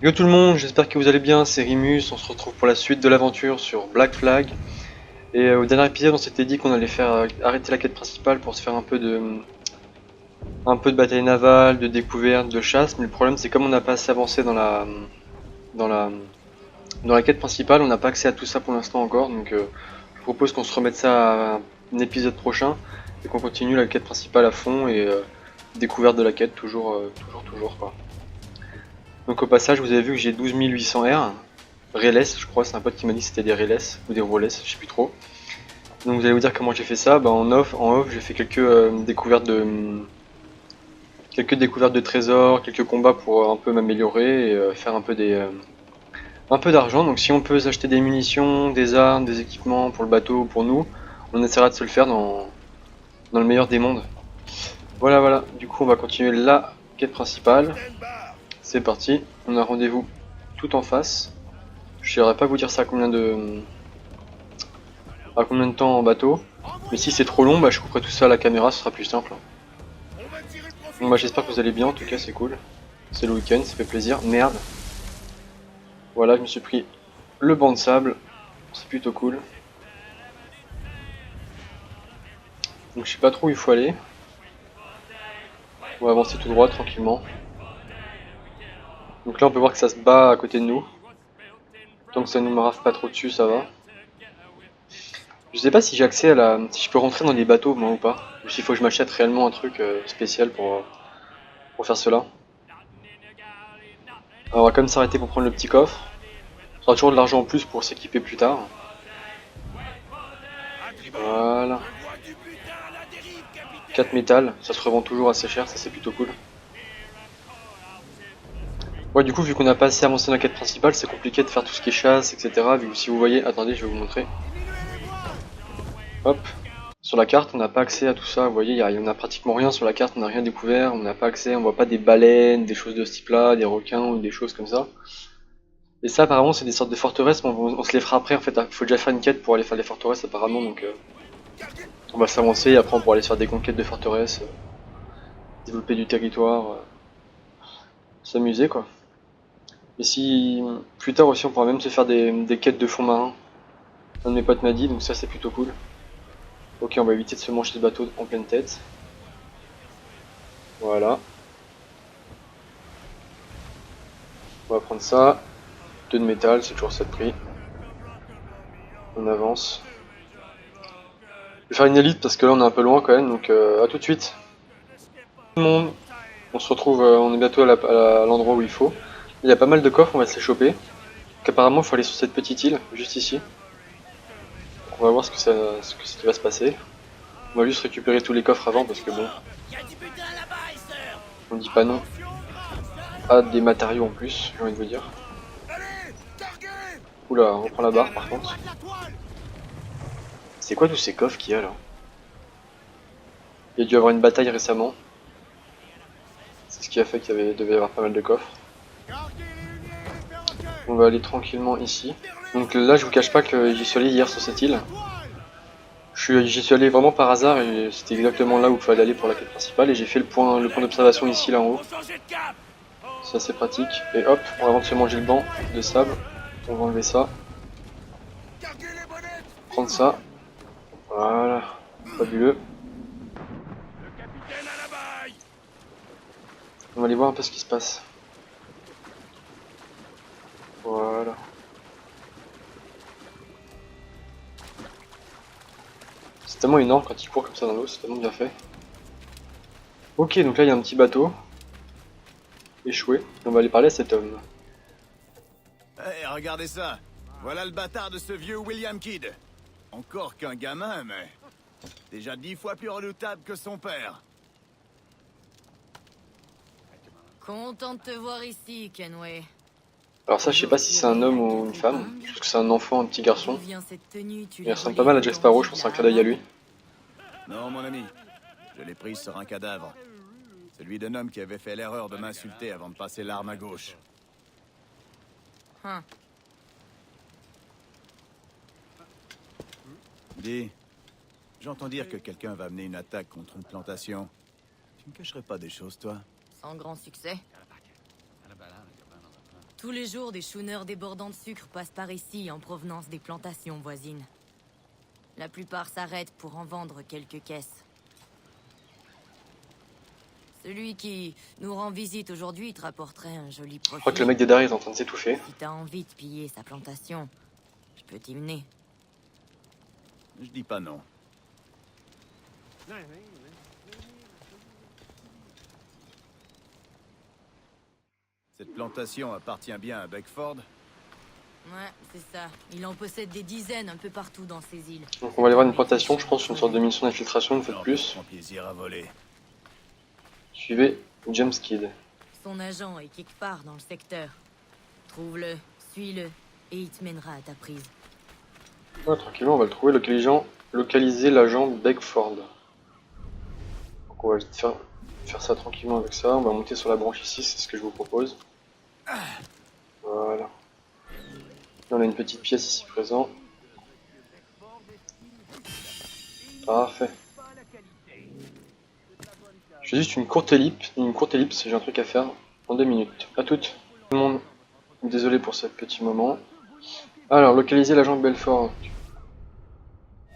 Yo tout le monde, j'espère que vous allez bien, c'est Rimus, on se retrouve pour la suite de l'aventure sur Black Flag. Et au dernier épisode on s'était dit qu'on allait faire arrêter la quête principale pour se faire un peu de bataille navale, de découverte, de chasse, mais le problème c'est comme on n'a pas assez avancé dans la, dans la quête principale, on n'a pas accès à tout ça pour l'instant encore, donc je propose qu'on se remette ça à un épisode prochain et qu'on continue la quête principale à fond et découverte de la quête toujours, toujours quoi. Donc au passage vous avez vu que j'ai 12 800 R. Reles, je crois, c'est un pote qui m'a dit que c'était des Reles ou des Roles, je sais plus trop. Donc vous allez vous dire comment j'ai fait ça. Bah, en off, j'ai fait quelques découvertes de trésors, quelques combats pour un peu m'améliorer et faire un peu d'argent. Donc si on peut s'acheter des munitions, des armes, des équipements pour le bateau ou pour nous, on essaiera de se le faire dans le meilleur des mondes. Voilà, voilà. Du coup, on va continuer la quête principale. C'est parti. On a rendez-vous tout en face. Je saurais pas vous dire ça à combien de temps en bateau. Mais si c'est trop long, bah, je couperai tout ça à la caméra, ce sera plus simple. Donc, bah, j'espère que vous allez bien, en tout cas c'est cool. C'est le week-end, ça fait plaisir. Merde. Voilà, je me suis pris le banc de sable. C'est plutôt cool. Donc je sais pas trop où il faut aller. On va avancer tout droit, tranquillement. Donc là on peut voir que ça se bat à côté de nous. Tant que ça ne me rafle pas trop dessus, ça va. Je sais pas si j'ai accès à si je peux rentrer dans les bateaux, moi, ou pas. Ou s'il faut que je m'achète réellement un truc spécial pour faire cela. Alors on va quand même s'arrêter pour prendre le petit coffre. On aura toujours de l'argent en plus pour s'équiper plus tard. Voilà. 4 métal, ça se revend toujours assez cher, ça c'est plutôt cool. Ouais, du coup, vu qu'on n'a pas assez avancé dans la quête principale, c'est compliqué de faire tout ce qui est chasse, etc. Vu que si vous voyez, attendez, je vais vous montrer. Hop, sur la carte, on n'a pas accès à tout ça. Vous voyez, il y en a pratiquement rien sur la carte, on n'a rien découvert, on n'a pas accès, on voit pas des baleines, des choses de ce type-là, des requins ou des choses comme ça. Et ça, apparemment, c'est des sortes de forteresses, mais on se les fera après. En fait, il faut déjà faire une quête pour aller faire les forteresses, apparemment. Donc, on va s'avancer et après, on pourra aller se faire des conquêtes de forteresses, développer du territoire, s'amuser quoi. Et si plus tard aussi, on pourra même se faire des quêtes de fond marin. Un de mes potes m'a dit, donc ça, c'est plutôt cool. Ok, on va éviter de se manger le bateau en pleine tête. Voilà. On va prendre ça. 2 de métal, c'est toujours ça de prix. On avance. Je vais faire une élite parce que là on est un peu loin quand même, donc à tout de suite. Tout le monde, on se retrouve, on est bientôt à l'endroit où il faut. Il y a pas mal de coffres, on va se les choper. Donc apparemment il faut aller sur cette petite île, juste ici. Donc on va voir ce qui va se passer. On va juste récupérer tous les coffres avant parce que bon, on dit pas non à des matériaux en plus, j'ai envie de vous dire. Oula, on reprend la barre par contre. C'est quoi tous ces coffres qu'il y a là? Il y a dû y avoir une bataille récemment. C'est ce qui a fait devait y avoir pas mal de coffres. On va aller tranquillement ici. Donc là, je vous cache pas que j'y suis allé hier sur cette île. J'y suis allé vraiment par hasard et c'était exactement là où il fallait aller pour la quête principale. Et j'ai fait le point d'observation ici, là en haut. Ça c'est pratique. Et hop, avant de se manger le banc de sable, on va enlever ça. Prendre ça. Voilà. Fabuleux. On va aller voir un peu ce qui se passe. Voilà. C'est tellement énorme quand il court comme ça dans l'eau, c'est tellement bien fait. Ok, donc là il y a un petit bateau. Échoué. On va aller parler à cet homme. Hey, regardez ça. Voilà le bâtard de ce vieux William Kidd. Encore qu'un gamin, mais déjà 10 fois plus redoutable que son père. Content de te voir ici, Kenway. Alors ça, je sais pas si c'est un homme ou une femme. Je pense que c'est un enfant, un petit garçon. Il ressemble pas mal à Jack Sparrow, je pense un clin d'œil à lui. Non, mon ami. Je l'ai prise sur un cadavre. Celui d'un homme qui avait fait l'erreur de m'insulter avant de passer l'arme à gauche. Hein. Dis, j'entends dire que quelqu'un va mener une attaque contre une plantation. Tu ne cacherais pas des choses, toi? Sans grand succès. Tous les jours, des schooners débordants de sucre passent par ici en provenance des plantations voisines. La plupart s'arrêtent pour en vendre quelques caisses. Celui qui nous rend visite aujourd'hui te rapporterait un joli profit. Je crois que le mec des Dari est en train de s'étouffer. Si t'as envie de piller sa plantation, je peux t'y mener. Je dis pas non. Cette plantation appartient bien à Beckford. Ouais, c'est ça. Il en possède des dizaines un peu partout dans ces îles. Donc on va aller voir une plantation, je pense, une sorte de mission d'infiltration une fois de plus. Prends plaisir à voler. Suivez James Kidd. Son agent est quelque part dans le secteur. Trouve-le, suis-le, et il te mènera à ta prise. Ouais, tranquillement, on va le trouver, localiser l'agent Beckford. Donc on va faire ça tranquillement avec ça, on va monter sur la branche ici, c'est ce que je vous propose. Voilà. Là, on a une petite pièce ici présente. Parfait. Je fais juste une courte ellipse, j'ai un truc à faire en 2 minutes. À toutes. Tout le monde, désolé pour ce petit moment. Alors, localiser l'agent Belfort.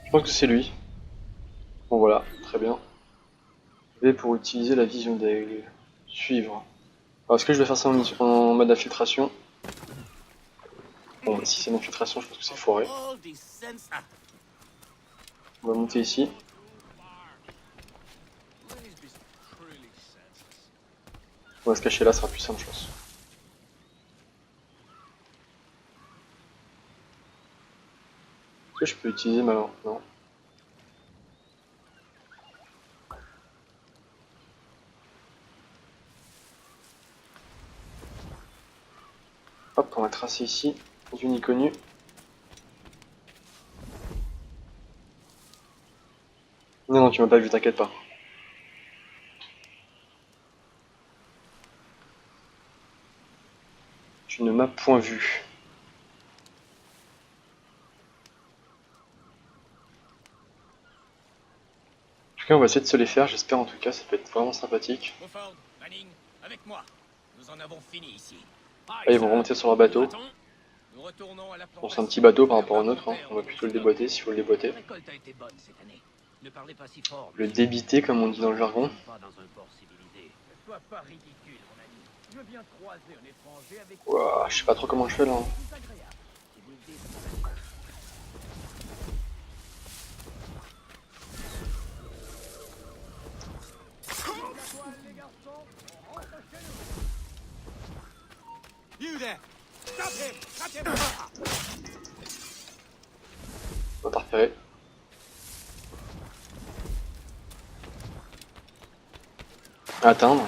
Je pense que c'est lui. Bon voilà, très bien. V pour utiliser la vision d'aigle. Suivre. Alors, est-ce que je vais faire ça en mode infiltration? Bon, bah, si c'est une infiltration, je pense que c'est foiré. On va monter ici. On va se cacher là, ça sera plus simple, je pense. Est-ce que je peux utiliser ma lampe? Non. Hop, on va tracer ici, une inconnue. Non, non, tu m'as pas vu, t'inquiète pas. Tu ne m'as point vu. En tout cas, on va essayer de se les faire, j'espère en tout cas, ça peut être vraiment sympathique. Crawford, Manning, avec moi. Nous en avons fini ici. Là, ils vont remonter sur leur bateau. Nous retournons à la Bon, c'est un petit bateau par rapport au nôtre, hein. On va plutôt le déboîter s'il faut le déboîter. La récolte a été bonne cette année. Ne parlez pas si fort. Le débiter, comme on dit dans le jargon. Pas dans un port civilisé. Sois pas ridicule, mon ami. Je veux bien croiser un étranger avec Ouah, je sais pas trop comment je fais là. Hein. plus agréable. Si vous le dites. You there! Stop him! Cut him! On va repérer. Atteindre.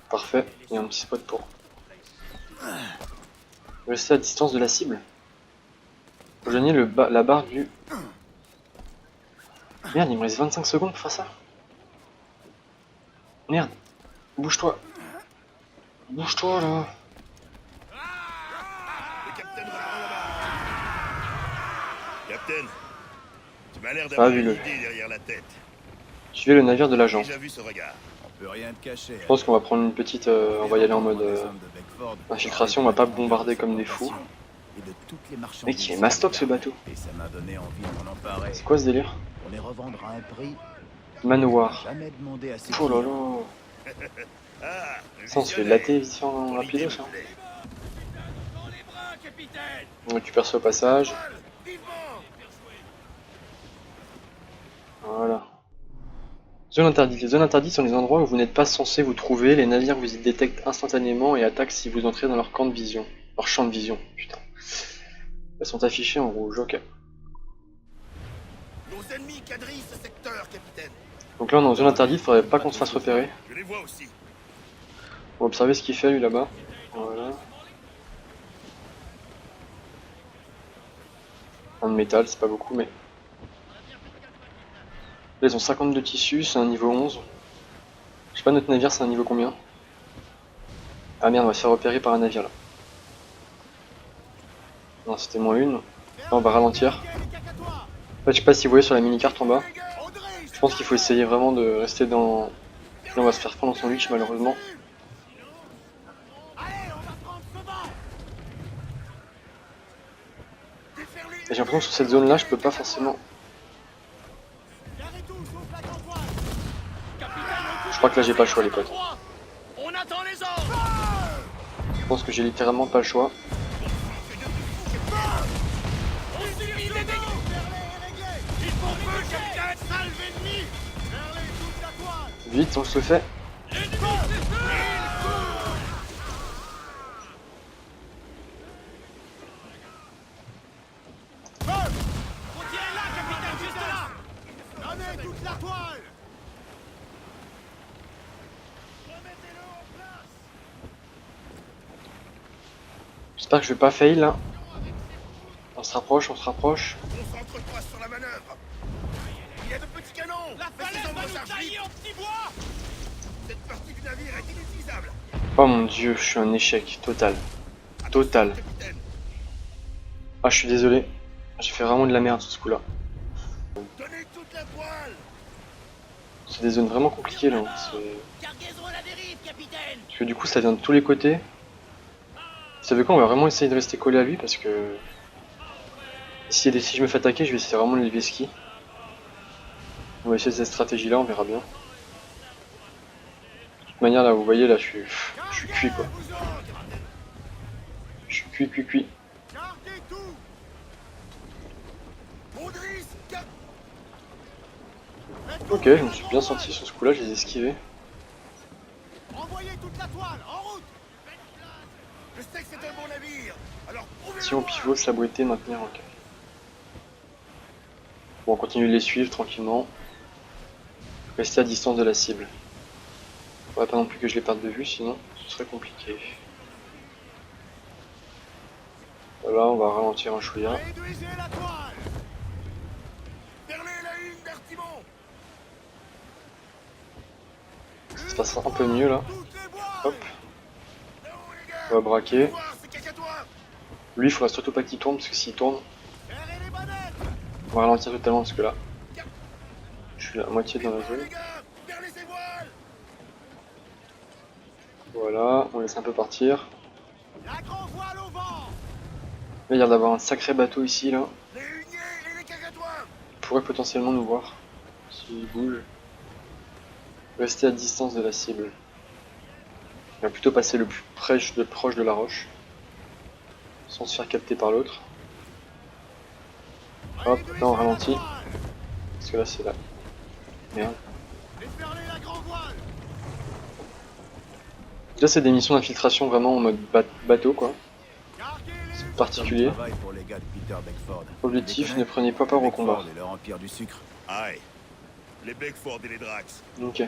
Parfait, il y a un petit spot pour. Rester à distance de la cible. Rejoignez la barre du. Merde, il me reste 25 secondes pour faire ça. Merde, bouge-toi. Bouge-toi là. Le capitaine reprend la barre. Capitaine, tu m'as l'air Ah, d'avoir vu une le. idée derrière la tête. Suivez le navire de l'agent. J'ai déjà vu ce regard. On peut rien te cacher. Je pense qu'on va prendre une petite. On va y aller en mode infiltration, on va pas bombarder comme des fous. Mec, il est mastoc ce bateau. Et ça m'a donné envie de m'en emparer. C'est quoi ce délire? On les revendre à un prix. Manoir. Jamais demandé à ces Oh là là. Ah, le Ça, on se fait visionnaire. latter vite fait en Ton idée rapido me ça. plaît. On récupère ce passage. Voilà. Zone interdite. Les zones interdites sont les endroits où vous n'êtes pas censé vous trouver. Les navires vous y détectent instantanément et attaquent si vous entrez dans leur camp de vision. Leur champ de vision, putain. Elles sont affichées en rouge, ok. Nos ennemis quadrillent ce secteur, capitaine. Donc là on est en zone interdite, faudrait pas qu'on se fasse repérer. Je les vois aussi. On va observer ce qu'il fait lui là-bas. Voilà. Un de métal, c'est pas beaucoup mais... Là, ils ont 52 tissus, c'est un niveau 11. Je sais pas notre navire c'est un niveau combien. Ah merde, on va se faire repérer par un navire là. Non, c'était moins une. Là, on va ralentir. En fait, je sais pas si vous voyez sur la mini-carte en bas. Je pense qu'il faut essayer vraiment de rester dans... Là, on va se faire prendre dans son sandwich malheureusement. Et j'ai l'impression que sur cette zone là je peux pas forcément. Je crois que là j'ai pas le choix les potes. On attend les ordres. Je pense que j'ai littéralement pas le choix. On subit des dégâts. Ils font feu, capitaine. Salve ennemi. Vite, on se le fait. Retirez-la, capitaine, juste là. Donnez toute la toile. Remettez-le en place. J'espère que je vais pas fail là. On se rapproche, on se rapproche. Concentre-toi sur la manœuvre. Il y a de petits canons. La falaise va nous tailler en petits bois. Cette partie du navire est inutilisable. Oh mon dieu, je suis un échec total. Total. Capitaine, Ah, je suis désolé. J'ai fait vraiment de la merde sur ce coup-là. donnez toute la voile. C'est des zones vraiment compliquées là. Cargaison à la dérive, capitaine. Parce que du coup, ça vient de tous les côtés. Vous savez quoi, on va vraiment essayer de rester collé à lui parce que si je me fais attaquer, je vais essayer vraiment de lever ski. On va essayer cette stratégie là, on verra bien. De toute manière, là, vous voyez, là, je suis cuit quoi. Vous autres, Je suis cuit. gardez tout. Baudris, Ok, je me suis bien senti sur ce coup-là, je les ai esquivés. Envoyez toute la toile, en route. je sais que c'est un bon navire. Alors prouvez-le. Si on pivot, s'abruiter, maintenir, ok. Bon, on continue de les suivre tranquillement. Rester à distance de la cible. Faudrait pas non plus que je les perde de vue, sinon ce serait compliqué. Voilà, on va ralentir un chouïa. Réduisez la toile. Perlez la une d'Artimon. Ça se passera un peu mieux là. Toutes les bois. Hop, Là-haut, les gars. on va braquer. Voir, c'est cacatois. Lui, il faudra surtout pas qu'il tourne, parce que s'il tourne, Serrez les bonnettes. on va ralentir totalement, parce que là, je suis à moitié dans la Oh, zone. les gars, perlez ses voiles. Voilà, on laisse un peu partir. La grand voile au vent. Là, il y a l'air d'avoir un sacré bateau ici, là. Les huniers et les cacatois. Il pourrait potentiellement nous voir, s'il bouge. Rester à distance de la cible. Il va plutôt passer le plus proche de la roche, sans se faire capter par l'autre. Hop, là on ralentit, parce que là c'est là. Merde. Déferlez la grand voile. Là c'est des missions d'infiltration vraiment en mode bateau quoi. Gardez les C'est particulier. Travail pour les gars de Peter Beckford. Objectif, ne prenez pas part au combat. Beckford et leur empire du sucre. Aïe. Les Beckford et les Drax. Ok.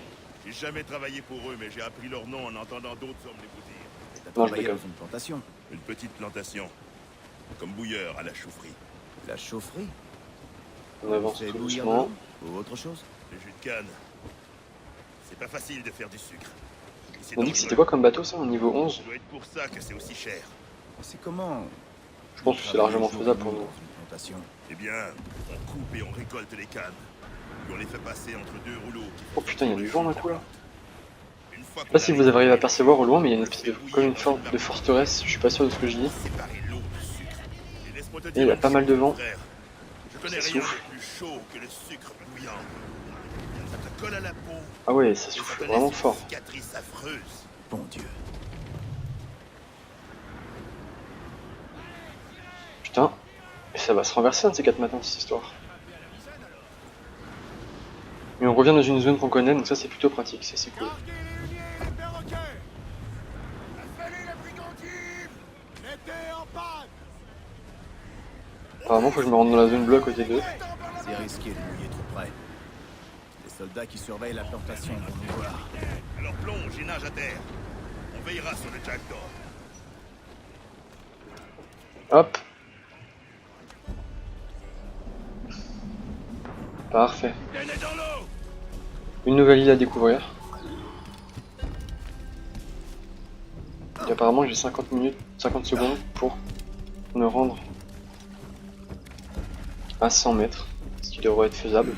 J'ai jamais travaillé pour eux, mais j'ai appris leur nom en entendant d'autres hommes les vous dire. Et t'as Non, je travaillé déconne. dans une plantation. Une petite plantation. Comme bouilleur à la chaufferie. La chaufferie. On avance Fait tout bouillir de doucement. l'eau ou autre chose. Le jus de canne. C'est pas facile de faire du sucre. Et c'est On dit que c'était dangereux. quoi comme bateau ça, au niveau 11? Ça doit être pour ça que c'est aussi cher. C'est comment Je pense que c'est largement faisable pour nous. dans une plantation. Eh bien, on coupe et on récolte les cannes. Puis on les fait passer entre deux rouleaux. qui Oh font putain, il y a sortir du le vent jus d'un coup là. Une fois Je sais pas si vous avez arrivé à percevoir au loin, mais il y a une qu'on espèce de, fait comme une bouillir forme dans de forteresse, je suis pas sûr de ce que je dis. séparer l'eau du sucre. Et laisse-moi te il y a dire pas mal de vent. frère, je connais Ça rien souffle. de plus chaud que le sucre bouillant. Ça te colle à la peau. Ah ouais, ça et ça souffle te laisse vraiment une fort. cicatrice affreuse. Bon Dieu. Putain, et ça va se renverser un de ces 4 matins cette histoire. Mais on revient dans une zone qu'on connaît, donc ça c'est plutôt pratique, ça c'est cool. Gardez les huniers et les perroquets. Affalez la brigandine. Mettez en panne. Apparemment faut que je me rende dans la zone bleue à côté d'eux. C'est risqué de mouiller trop près. Les soldats qui surveillent la plantation vont nous voir. Alors plonge et nage à terre. On veillera sur le Jack d'or. Hop. Parfait. Tenez dans l'eau. Une nouvelle île à découvrir. Et apparemment j'ai 50 secondes pour me rendre à 100 mètres, ce qui devrait être faisable.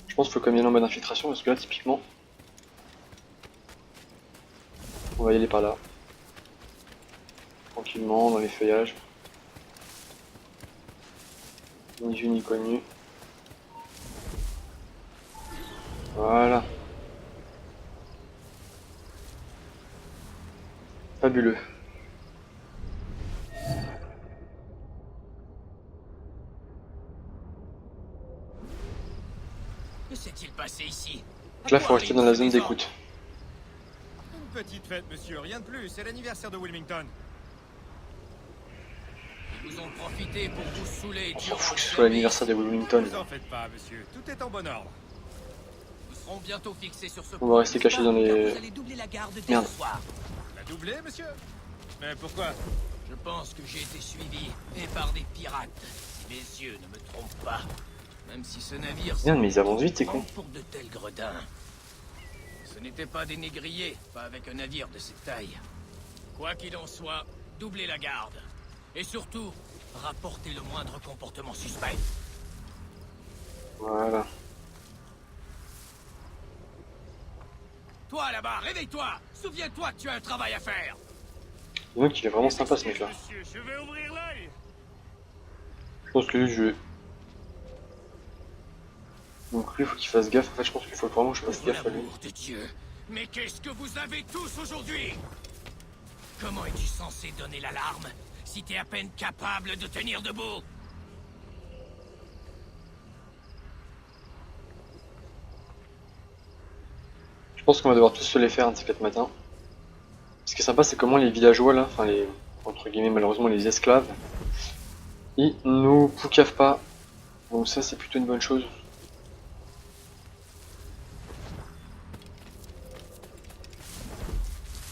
Je pense qu'il faut quand même y aller en mode infiltration parce que là typiquement on va y aller par là. Tranquillement dans les feuillages. Ni vu ni connu. Voilà. Fabuleux. Que s'est-il passé ici? Donc là, faut rester dans la zone d'écoute. Une petite fête, monsieur, rien de plus. C'est l'anniversaire de Wilmington. Ils vous ont profité pour vous saouler On s'en durant fout le que ce soit service. l'anniversaire de Ne Wilmington. vous en faites pas, monsieur. Tout est en bon ordre. Nous serons bientôt fixés sur ce On va rester caché dans car les... vous allez doubler la garde dès Merde. ce soir. La doublé, monsieur? Mais pourquoi? Je pense que j'ai été suivi et par des pirates, si mes yeux ne me trompent pas. Même si ce navire Merde, mais ils avancent vite, c'est con. pour de tels gredins. Ce n'étaient pas des négriers, pas avec un navire de cette taille. Quoi qu'il en soit, doublez la garde. Et surtout, rapportez le moindre comportement suspect. Voilà. Toi là-bas, réveille-toi! Souviens-toi que tu as un travail à faire! Donc il est vraiment sympa ce mec-là. Monsieur, je vais ouvrir l'œil. Je pense que lui, je... Donc lui, il faut qu'il fasse gaffe. En fait, je pense qu'il faut vraiment que je fasse Pour gaffe à lui. l'amour de Dieu! Mais qu'est-ce que vous avez tous aujourd'hui? Comment es-tu censé donner l'alarme si t'es à peine capable de tenir debout? Je pense qu'on va devoir tous se les faire un de ces 4 matins. Ce qui est sympa, c'est comment les villageois là, enfin les... entre guillemets malheureusement les esclaves, ils nous poucavent pas. Donc ça c'est plutôt une bonne chose.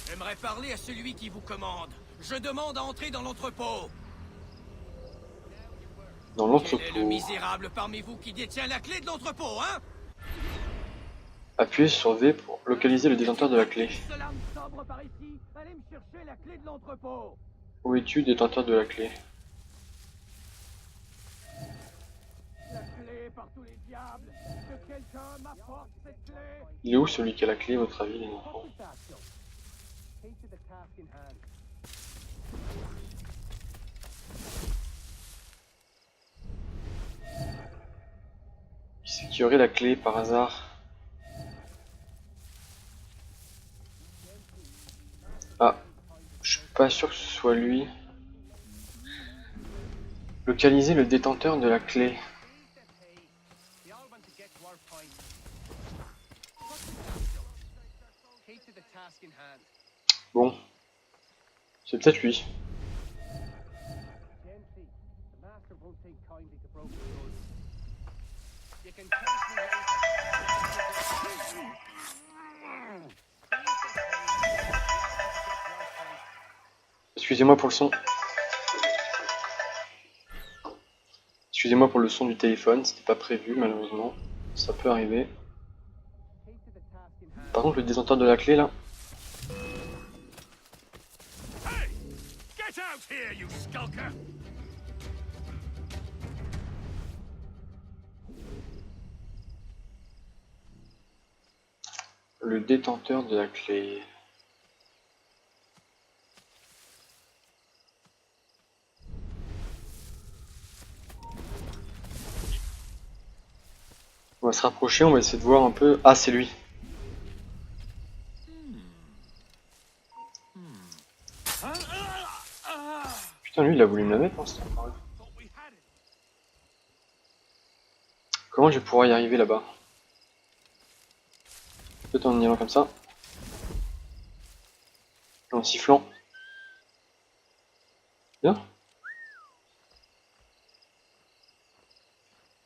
J'aimerais parler à celui qui vous commande. Je demande à entrer dans l'entrepôt. Dans Quel est le l'entrepôt, misérable parmi vous qui détient la clé de l'entrepôt, hein? appuyez sur V pour localiser le détenteur de la clé. Cela me sobre par ici. Allez me chercher la clé de l'entrepôt. Où es-tu, détenteur de la clé? La clé par tous les diables. Que quelqu'un m'apporte cette clé. Il est où celui qui a la clé, à votre avis, les enfants? Qui c'est qui aurait la clé par hasard? Ah, je suis pas sûr que ce soit lui. Localiser le détenteur de la clé. Bon, c'est peut-être lui. Excusez-moi pour le son. Excusez-moi pour le son du téléphone, c'était pas prévu malheureusement. Ça peut arriver. Par contre, le détenteur de la clé là. Hey! Get out here, you skulker! Le détenteur de la clé. On va se rapprocher, on va essayer de voir un peu. Ah, c'est lui. Putain, lui, il a voulu me la mettre, hein, cette enfoiré. Comment je vais pouvoir y arriver là-bas? Peut-être en y allant comme ça. En sifflant. Bien. Donc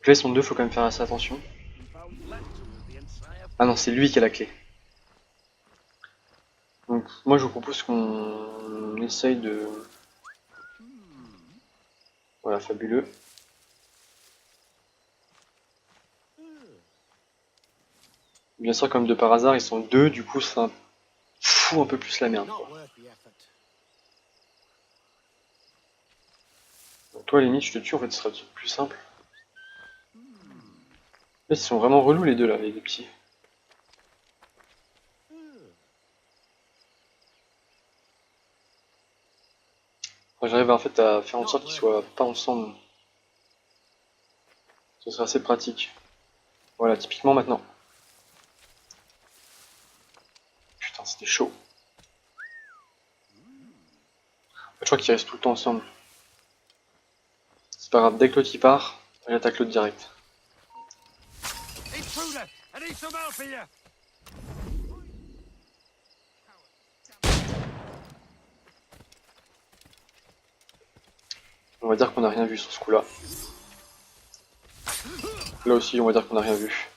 là, ils sont deux, faut quand même faire assez attention. Ah non, c'est lui qui a la clé. Donc, moi, je vous propose qu'on essaye de... Voilà, fabuleux. Bien sûr, comme de par hasard, ils sont deux, du coup, ça fout un peu plus la merde, quoi. Donc, toi, à la limite, je te tue, en fait, ce serait plus simple. Là, ils sont vraiment relous, les deux, là, les deux petits. Enfin, j'arrive en fait à faire en sorte qu'ils soient pas ensemble. Ce serait assez pratique. Voilà, typiquement maintenant. Putain, c'était chaud. Je crois qu'ils restent tout le temps ensemble. C'est pas grave, dès que l'autre y part, j'attaque l'autre direct. On va dire qu'on n'a rien vu sur ce coup-là. Là aussi, on va dire qu'on n'a rien vu.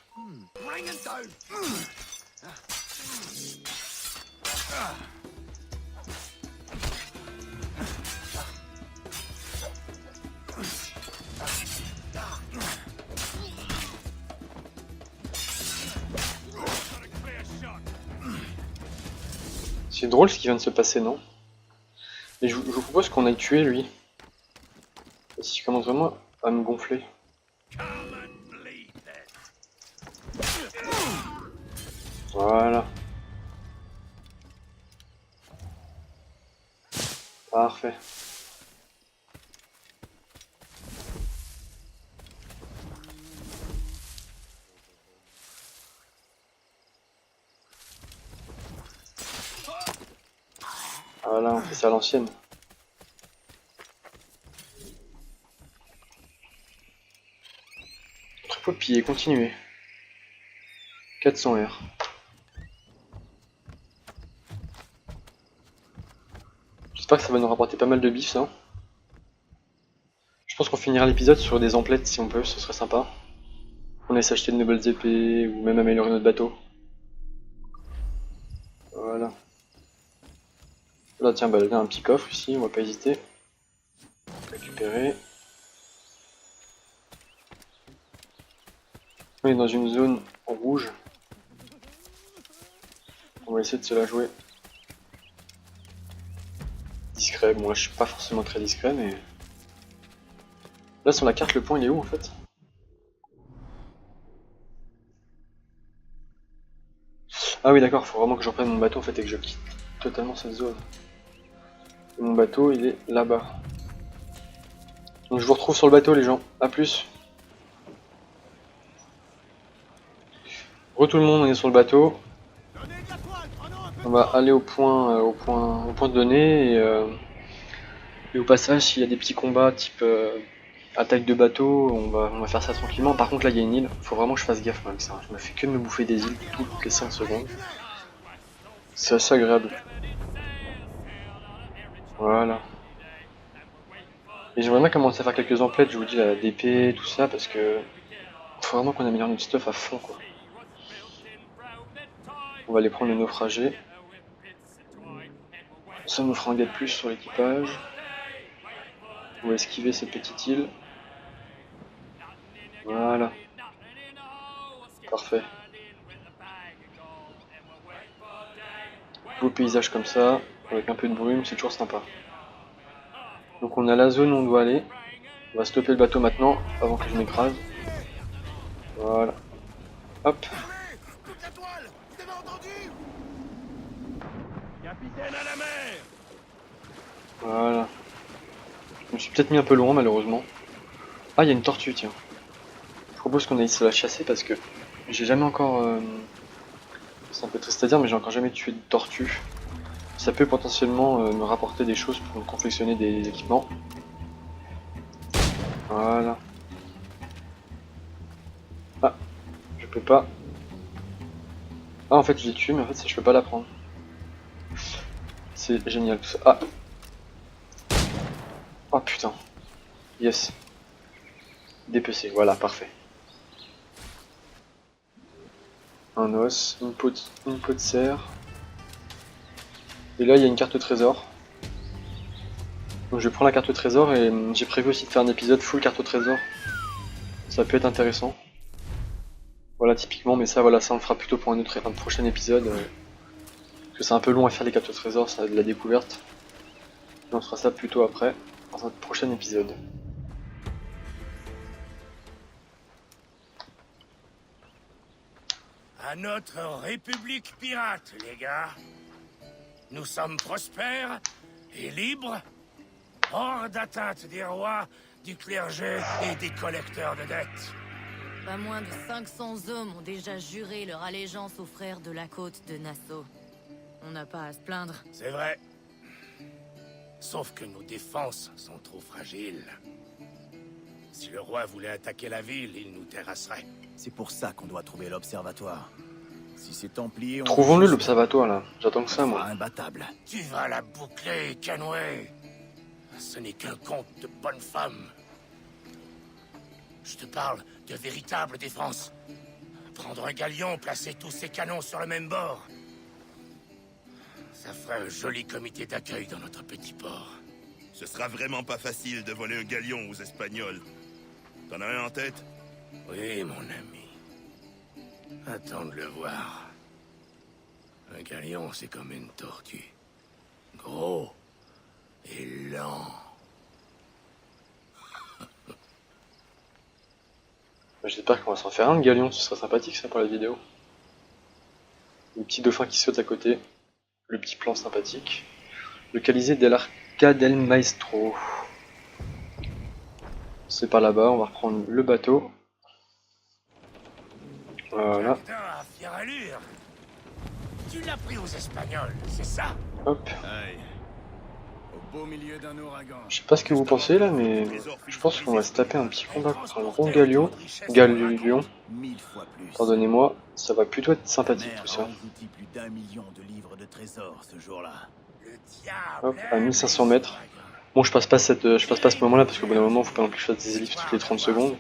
C'est drôle ce qui vient de se passer, non? Mais je vous propose qu'on aille tuer lui. Et si je commence vraiment à me gonfler. Voilà. Parfait. Voilà, on fait ça à l'ancienne. Troupeau de pillés, continuez. 400 R. J'espère que ça va nous rapporter pas mal de bif, ça. Je pense qu'on finira l'épisode sur des emplettes si on peut, ce serait sympa. On laisse acheter de nouvelles épées, ou même améliorer notre bateau. Voilà. Là tiens, bah il y a un petit coffre ici, on va pas hésiter. Récupérer. On est dans une zone rouge. On va essayer de se la jouer. Discret, bon là je suis pas forcément très discret mais... Là sur la carte le point il est où en fait? Ah oui d'accord, faut vraiment que je reprenne mon bateau en fait et que je quitte totalement cette zone. Et mon bateau il est là-bas. Donc je vous retrouve sur le bateau les gens, à plus. Re tout le monde, on est sur le bateau. On va aller au point donné et au passage s'il y a des petits combats type attaque de bateau, on va faire ça tranquillement. Par contre là il y a une île, faut vraiment que je fasse gaffe avec ça. Je me fais que de me bouffer des îles toutes les 5 secondes. C'est assez agréable. Voilà. Et j'aimerais bien commencer à faire quelques emplettes, je vous dis la d'épée, tout ça, parce que faut vraiment qu'on améliore notre stuff à fond quoi. On va aller prendre le naufragé. Ça nous fera un gars de plus sur l'équipage. On va esquiver cette petite île. Voilà. Parfait. Beau paysage comme ça, avec un peu de brume, c'est toujours sympa. Donc on a la zone où on doit aller. On va stopper le bateau maintenant, avant que je m'écrase. Voilà. Hop. Voilà. Je me suis peut-être mis un peu loin malheureusement. Ah, il y a une tortue, tiens. Je propose qu'on aille se la chasser parce que j'ai jamais encore... C'est un peu triste à dire, mais j'ai encore jamais tué de tortue. Ça peut potentiellement me rapporter des choses pour me confectionner des équipements. Voilà. Ah, je peux pas. Ah, en fait, je l'ai tué, mais en fait, je peux pas la prendre. C'est génial tout ça. Ah. Oh putain. Yes. Dépecé, voilà, parfait. Un os, une peau de cerf. Et là, il y a une carte trésor. Donc je prends la carte trésor et j'ai prévu aussi de faire un épisode full carte trésor. Ça peut être intéressant. Voilà, typiquement, mais ça, voilà, ça on le fera plutôt pour un prochain épisode. Parce que c'est un peu long à faire les cartes trésor, ça a de la découverte. Et on fera ça plutôt après, dans un prochain épisode. À notre république pirate, les gars. Nous sommes prospères et libres, hors d'atteinte des rois, du clergé et des collecteurs de dettes. Pas moins de 500 hommes ont déjà juré leur allégeance aux frères de la côte de Nassau. On n'a pas à se plaindre. C'est vrai. Sauf que nos défenses sont trop fragiles. Si le roi voulait attaquer la ville, il nous terrasserait. C'est pour ça qu'on doit trouver l'observatoire. Si ces Templiers ont... Trouvons-le l'observatoire là. J'attends que ça moi. Imbattable. Tu vas la boucler, Kenway. Ce n'est qu'un conte de bonne femme. Je te parle de véritable défense. Prendre un galion, placer tous ses canons sur le même bord. Ça ferait un joli comité d'accueil dans notre petit port. Ce sera vraiment pas facile de voler un galion aux Espagnols. T'en as un en tête? Oui, mon ami. Attends de le voir. Un galion, c'est comme une tortue. Gros et lent. J'espère qu'on va s'en faire un de galion, ce sera sympathique ça pour la vidéo. Le petit dauphin qui saute à côté. Le petit plan sympathique. Localisé dès l'Arca del Maestro. C'est par là-bas, on va reprendre le bateau. Voilà. Putain, à fière allure. Tu l'as pris aux Espagnols, c'est ça? Hop. Aïe. Au beau milieu d'un ouragan. Je sais pas ce que vous pensez là, mais je pense qu'on va se taper un petit combat contre un gros galion. Galion. 1000 fois plus. Pardonnez-moi, ça va plutôt être sympathique tout ça. Engloutit plus d'1 million de livres de trésors ce jour-là. Le diable. Hop, à 1500 mètres. Bon, je passe pas ce moment-là parce qu'au bout d'un moment, faut pas non plus que je fasse des ellipses toutes les 30 secondes.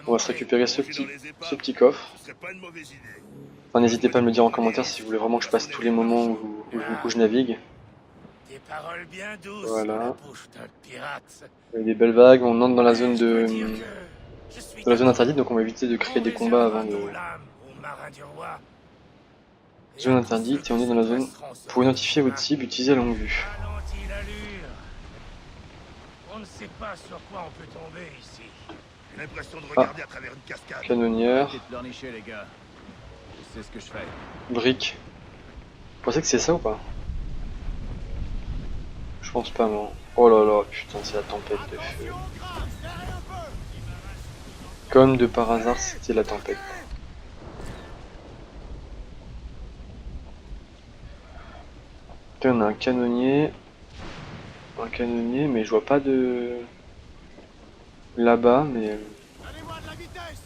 On va se récupérer ce petit coffre. Ce serait pas une mauvaise idée. Enfin, n'hésitez pas à me le dire en commentaire si vous voulez vraiment que je passe tous les moments où je navigue. Des paroles bien douces Voilà. dans la bouche d'un pirate. Il y a des belles vagues, on entre dans la zone Dire que de je suis la zone interdite, donc on va éviter de créer des combats avant de... Aux marins du roi. Zone interdite, et on est dans la zone... Pour identifier votre cible, utilisez la longue vue. Ralentis l'allure. On ne sait pas sur quoi on peut tomber ici. J'ai l'impression de regarder à travers une cascade. Canonnière, Arrêtez de pleurnicher, les gars. Je sais ce que je fais. brique. Vous pensez que c'est ça ou pas? Je pense pas, moi. Oh là là, putain, c'est la tempête de feu. Comme de par hasard, c'était la tempête. Là, on a un canonnier. Mais je vois pas de... Là-bas, mais... Donnez-moi de la vitesse.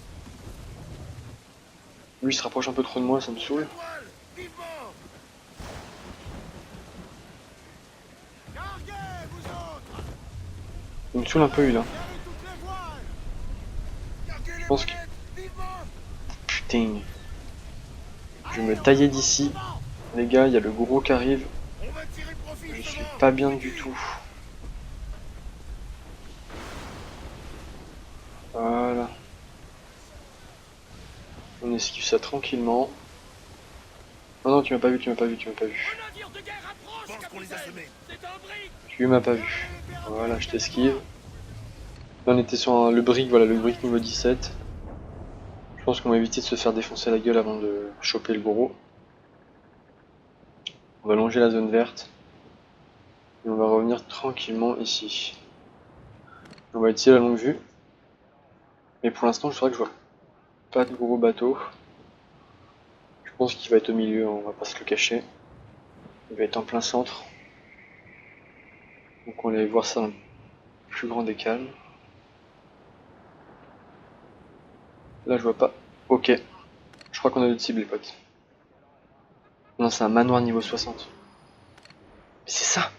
Lui, il se rapproche un peu trop de moi, ça me saoule. Carguez, vous autres. Il me saoule un peu, lui, là. Serrez toutes les voiles. Je pense que... Putain. Je vais me tailler d'ici. Les gars, il y a le gros qui arrive. On va tirer profit. Je suis pas bien du tout. Voilà. On esquive ça tranquillement. Oh non, tu m'as pas vu. Je pense qu'on les a semés. Tu m'as pas vu. Voilà, je t'esquive. Là, on était sur le brick, voilà, le brick niveau 17. Je pense qu'on va éviter de se faire défoncer la gueule avant de choper le gros. On va longer la zone verte. Et on va revenir tranquillement ici. On va utiliser la longue vue. Mais pour l'instant, je crois que je vois pas de gros bateau. Je pense qu'il va être au milieu, on va pas se le cacher. Il va être en plein centre. Donc on va aller voir ça dans le plus grand des calmes. Là je vois pas. Ok. Je crois qu'on a d'autres cibles les potes. Non, c'est un manoir niveau 60. Mais c'est ça!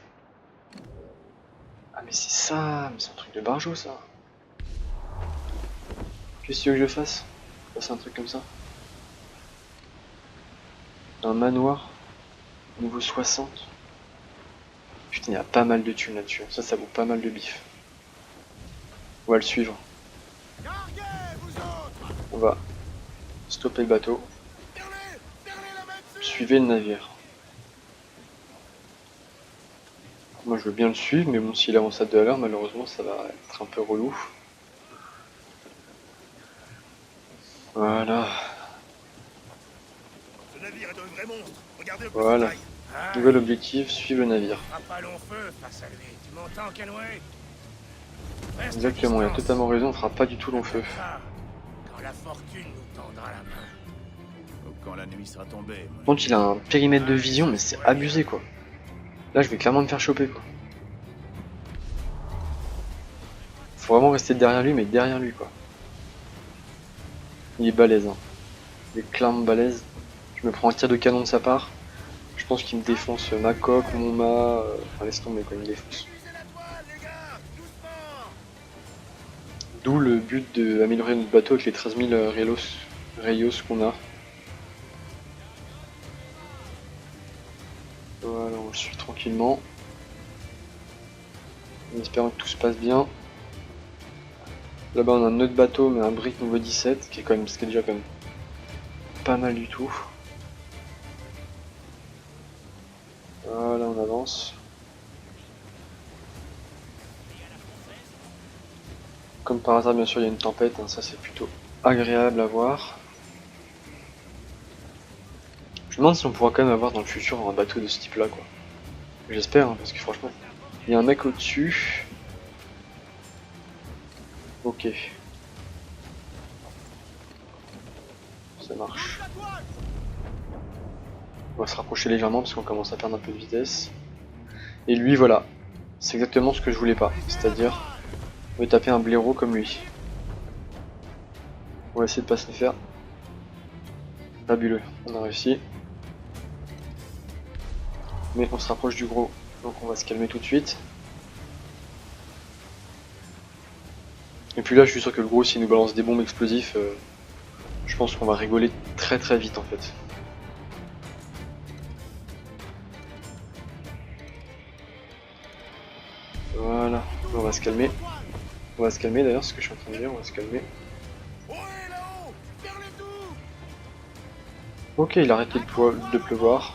Ah mais c'est ça! Mais c'est un truc de barjot ça! Qu'est-ce que tu veux que je fasse? C'est un truc comme ça. Un manoir niveau 60. Putain, il y a pas mal de thunes là-dessus. Ça vaut pas mal de bif. On va le suivre. Carguez, vous autres. On va stopper le bateau. Suivez le navire. Moi je veux bien le suivre, mais bon, s'il avance à 2 à l'heure, malheureusement ça va être un peu relou. Voilà. Ce navire est un vrai monstre. Regardez un peu Voilà. sa taille. Nouvel objectif, suivre le navire. Fera pas long feu face à lui. Tu m'entends, Kenway? Reste à Exactement, il a distance. totalement raison, on fera pas du tout long feu. Ça, quand la fortune nous tendra la main. Ou quand la nuit sera tombée. Par contre, il a un périmètre de vision, mais c'est abusé quoi. Là, je vais clairement me faire choper quoi. Faut vraiment rester derrière lui, mais derrière lui quoi. Il est balèze, hein. Il est clairement balèze. Je me prends un tir de canon de sa part. Je pense qu'il me défonce ma coque, mon mât. Enfin, laisse tomber quoi, il me défonce. D'où le but d'améliorer notre bateau avec les 13 000 rayos qu'on a. Voilà, on le suit tranquillement. En espérant que tout se passe bien. Là-bas on a un autre bateau, mais un brick niveau 17, qui est déjà quand même pas mal du tout. Voilà, on avance. Comme par hasard, bien sûr, il y a une tempête, hein, ça c'est plutôt agréable à voir. Je me demande si on pourra quand même avoir dans le futur un bateau de ce type-là, quoi. J'espère, hein, parce que franchement, il y a un mec au-dessus. Ok. Ça marche. On va se rapprocher légèrement parce qu'on commence à perdre un peu de vitesse. Et lui, voilà. C'est exactement ce que je voulais pas. C'est-à-dire, me taper un blaireau comme lui. On va essayer de pas se le faire. Fabuleux. On a réussi. Mais on se rapproche du gros. Donc on va se calmer tout de suite. Et puis là, je suis sûr que le gros, s'il nous balance des bombes explosives, je pense qu'on va rigoler très très vite en fait. Voilà, on va se calmer. On va se calmer d'ailleurs, ce que je suis en train de dire, on va se calmer. Ok, il a arrêté de pleuvoir.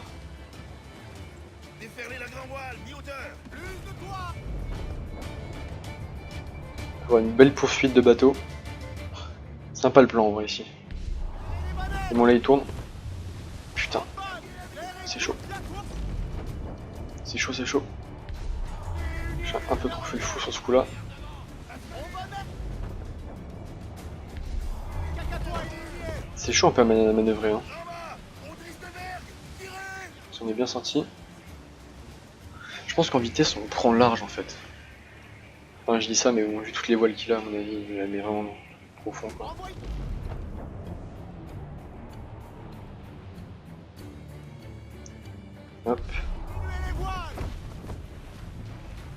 Voilà, une belle poursuite de bateau. Sympa le plan en vrai ici. Et bon là il tourne. Putain. C'est chaud. C'est chaud, c'est chaud. J'ai un peu trop fait le fou sur ce coup là. C'est chaud un peu à manœuvrer hein. On est bien sorti. Je pense qu'en vitesse on prend large en fait. Enfin je dis ça mais bon, vu toutes les voiles qu'il a à mon avis il la met vraiment profond quoi. Hop.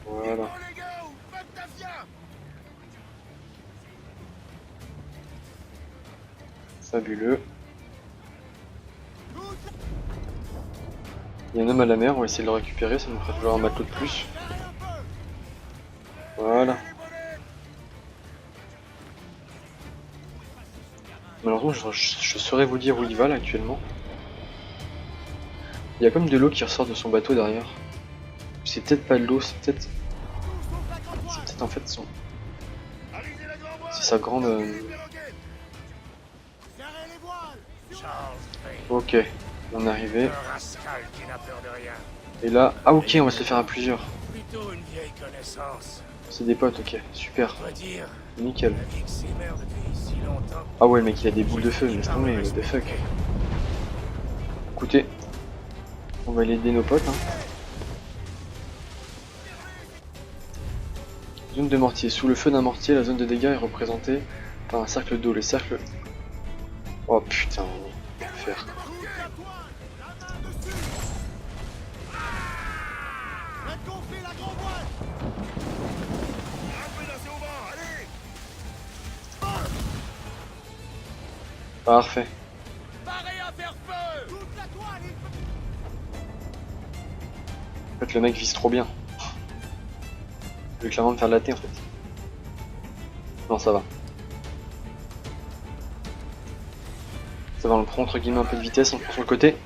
Voilà. Fabuleux. Il y a un homme à la mer, on va essayer de le récupérer, ça nous fera toujours un matelot de plus. Voilà. Malheureusement, je saurais vous dire où il va là actuellement. Il y a comme de l'eau qui ressort de son bateau derrière. C'est peut-être pas de l'eau, c'est peut-être en fait son... C'est sa grande... Ok, on est arrivé. Et là... Ah ok, on va se le faire à plusieurs. C'est des potes, ok, super. Nickel. Ah ouais, le mec il a des boules de feu, laisse tomber, what the fuck. Écoutez, on va aller aider nos potes. Hein. Zone de mortier. Sous le feu d'un mortier, la zone de dégâts est représentée par un cercle d'eau. Les cercles... Oh putain, on va faire. Parfait. En fait, le mec vise trop bien. Je vais clairement me faire latter en fait. Non, ça va. Ça va, on prend entre guillemets un peu de vitesse, on prend sur le côté.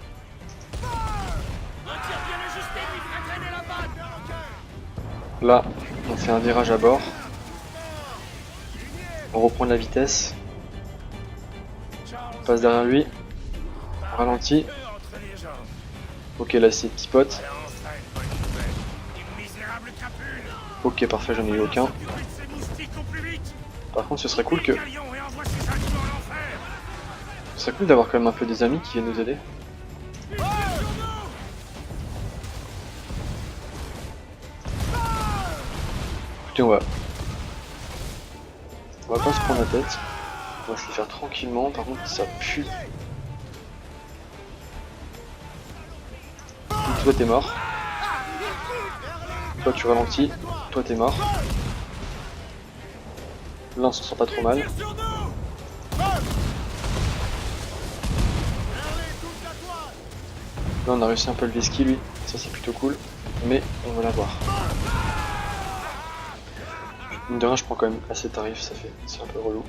Là, on fait un virage à bord. On reprend de la vitesse. On passe derrière lui. On ralentit. Ok, là c'est petit pote. Ok, parfait, j'en ai eu aucun. Par contre, ce serait cool que... C'est cool d'avoir quand même un peu des amis qui viennent nous aider. Écoutez, on va pas se prendre la tête. On va se le faire tranquillement. Par contre, ça pue. Toi, t'es mort. Toi, tu ralentis. Toi, t'es mort. Là, on s'en sort pas trop mal. Là, on a réussi un peu le Veski, lui. Ça, c'est plutôt cool. Mais on va l'avoir. Mine de rien, je prends quand même assez de tarifs, c'est un peu relou.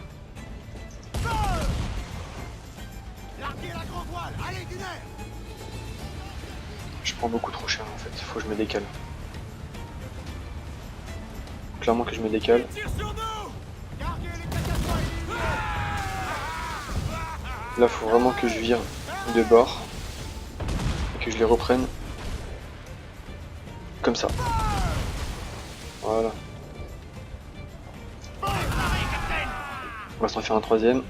Je prends beaucoup trop cher en fait, faut que je me décale. Clairement que je me décale. Là, faut vraiment que je vire de bord et que je les reprenne comme ça. Voilà. On va s'en faire un troisième.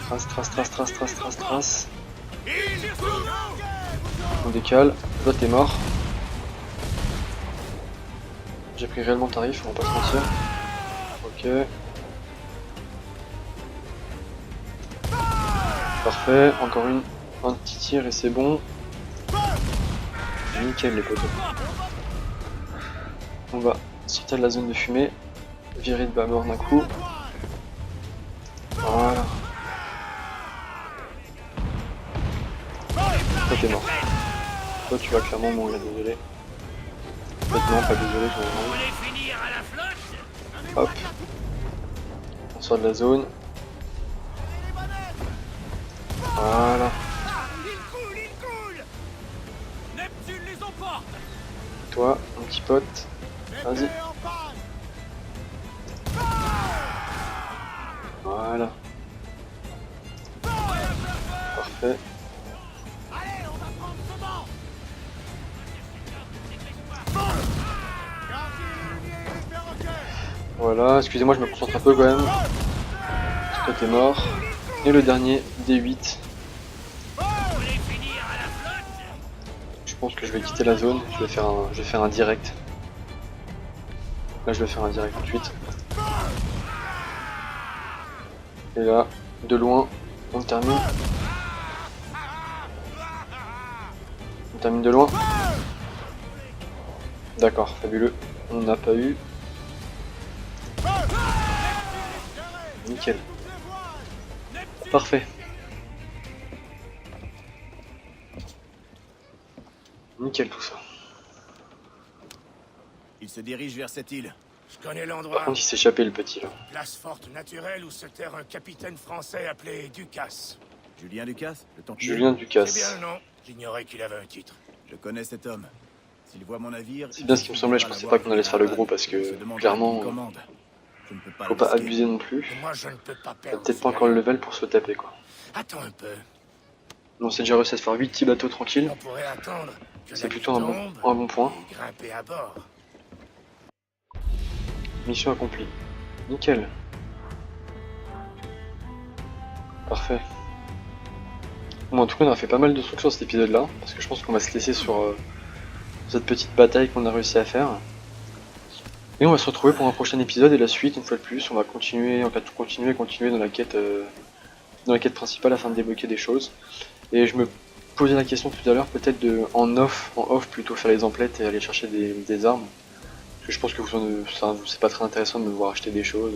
Trace. On décale. Toi, t'es mort. J'ai pris réellement tarif, on va pas se mentir. Ok. Parfait, encore un petit tir et c'est bon. Nickel les potos. On va sortir de la zone de fumée, virer de bâbord d'un coup. Voilà. Toi t'es mort. Toi tu vas clairement mourir, désolé. En fait non, pas désolé, je vais mourir. Hop. On sort de la zone. Voilà. Toi, mon petit pote, vas-y. Voilà. Parfait. Voilà, excusez-moi, je me concentre un peu quand même. Toi t'es mort. Et le dernier, D8. Je pense que je vais quitter la zone, je vais faire un direct. Là je vais faire un direct tout de suite. Et là, de loin, on termine. On termine de loin. D'accord, fabuleux. On n'a pas eu. Nickel. Parfait. Nickel tout ça. Il se dirige vers cette île. Je connais Par l'endroit. contre il s'est échappé le petit là. Place forte naturelle où se terre un capitaine français appelé Ducasse. Julien Ducasse, le Templier. Julien C'est Ducasse. bien le nom. J'ignorais qu'il avait un titre. Je connais cet homme. S'il voit mon navire... C'est bien ce qui me semblait, je pensais pas qu'on allait se faire le gros parce que clairement faut pas abuser non plus. Et moi, je ne peux pas On a perdre. peut-être ce pas encore le gars-là. level pour se taper quoi. Attends un peu. On s'est déjà réussi à se faire 8 petits bateaux tranquilles. On pourrait attendre que C'est la plutôt nuit un tombe bon point. et grimper à bord. Mission accomplie. Nickel. Parfait. Bon, en tout cas, on a fait pas mal de trucs sur cet épisode là, parce que je pense qu'on va se laisser sur cette petite bataille qu'on a réussi à faire. Et on va se retrouver pour un prochain épisode et la suite, une fois de plus. On va continuer dans la quête principale afin de débloquer des choses. Et je me posais la question tout à l'heure, peut-être en off plutôt faire les emplettes et aller chercher des armes. Parce que je pense que c'est pas très intéressant de me voir acheter des choses.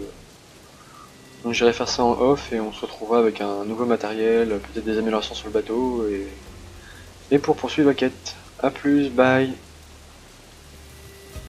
Donc j'irai faire ça en off et on se retrouvera avec un nouveau matériel, peut-être des améliorations sur le bateau et pour poursuivre la quête. A plus, bye.